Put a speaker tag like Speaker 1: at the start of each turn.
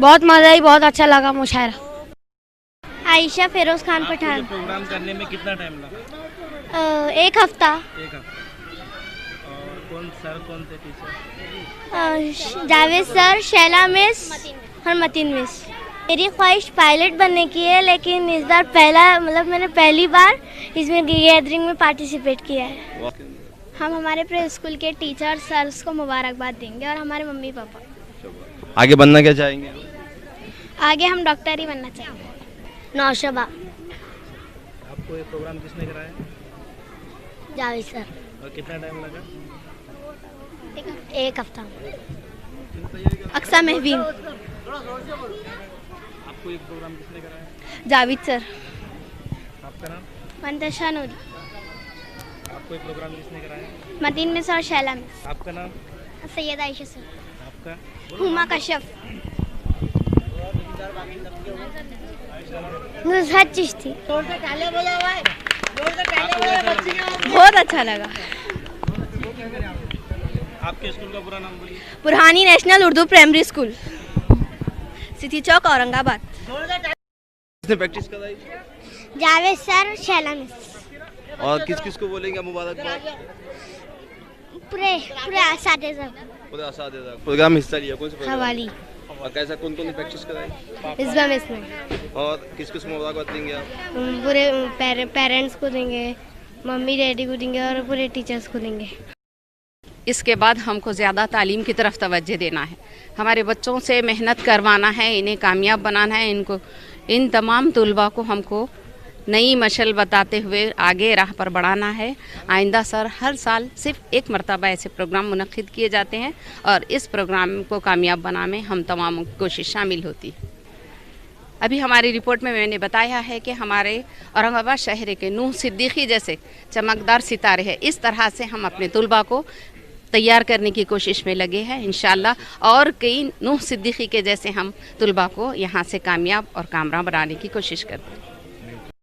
Speaker 1: बहुत मज़ा आई, बहुत अच्छा लगा मुशायरा।
Speaker 2: आयशा फिरोज खान पठान।
Speaker 3: प्रोग्राम करने में कितना टाइम लगा?
Speaker 2: एक हफ्ता।
Speaker 3: एक हफ्ता। और कौन थे teacher?
Speaker 2: Javed sir, Shaila miss और मतीन मिस। मेरी ख्वाहिश पायलट बनने की है, लेकिन इस बार मैंने पहली बार इसमें गैदरिंग में पार्टिसिपेट किया है। हम हमारे प्रे स्कूल के टीचर सर्स को मुबारकबाद देंगे और हमारे मम्मी पापा।
Speaker 4: आगे बनना क्या चाहेंगे?
Speaker 2: आगे हम डॉक्टर ही बनना चाहेंगे। नौशबा।
Speaker 3: आपको ये प्रोग्राम किसने कराया?
Speaker 2: जावेद सर।
Speaker 3: और कितना टाइम लगा?
Speaker 2: एक हफ्ता। अक्सा महवीन।
Speaker 3: आपको ये प्रोग्राम किसने कराया?
Speaker 2: जावेद सर।
Speaker 3: आपका नाम?
Speaker 2: मंतशा नूरी।
Speaker 3: आपको ये प्रोग्राम किसने कराया?
Speaker 2: मतीन मिस और शैला मिस।
Speaker 3: आपका नाम?
Speaker 2: सैयद आयशा सर।
Speaker 3: आपका?
Speaker 2: हुमा कश्यप। नुसरत चिश्ती।
Speaker 1: बहुत अच्छा लगा।
Speaker 3: आपके स्कूल का पूरा नाम बोलिए।
Speaker 1: Burhani national Urdu primary school, city Chowk, Aurangabad.
Speaker 4: किसने प्रैक्टिस कराई?
Speaker 2: Javed sir, Shaila miss.
Speaker 4: और किस किस को बोलेंगे मुबारकबाद?
Speaker 2: पूरे असातिज़ा।
Speaker 4: पूरे असातिज़ा। प्रोग्राम हिस्सा लिया कौन से प्रोग्राम?
Speaker 1: हवाली
Speaker 4: और कैसा कौन कौन ने प्रैक्टिस कराई?
Speaker 1: इसमें इसमें
Speaker 4: और किस किस को मुबारकबाद देंगे आप?
Speaker 1: पूरे पेरेंट्स को देंगे, मम्मी डैडी को देंगे और पूरे टीचर्स को देंगे।
Speaker 5: इसके बाद हमको ज़्यादा तालीम की तरफ तवज्जो देना है, हमारे बच्चों से मेहनत करवाना है, इन्हें कामयाब बनाना है। इन तमाम तुलबा को हमको नई मशल बताते हुए आगे राह पर बढ़ाना है। आइंदा सर हर साल सिर्फ एक मरतबा ऐसे प्रोग्राम मुनक्किद किए जाते हैं और इस प्रोग्राम को कामयाब बनाने में हम तमाम कोशिश शामिल होती है। अभी हमारी रिपोर्ट में मैंने बताया है कि हमारे औरंगाबाद शहर के नूह सिद्दीकी जैसे चमकदार सितारे हैं। इस तरह से हम अपने तुलबा को तैयार करने की कोशिश में लगे हैं इंशाल्लाह, और कई नूह सिद्दीकी के जैसे हम तुलबा को यहाँ से कामयाब और कामरान बनाने की कोशिश करते हैं।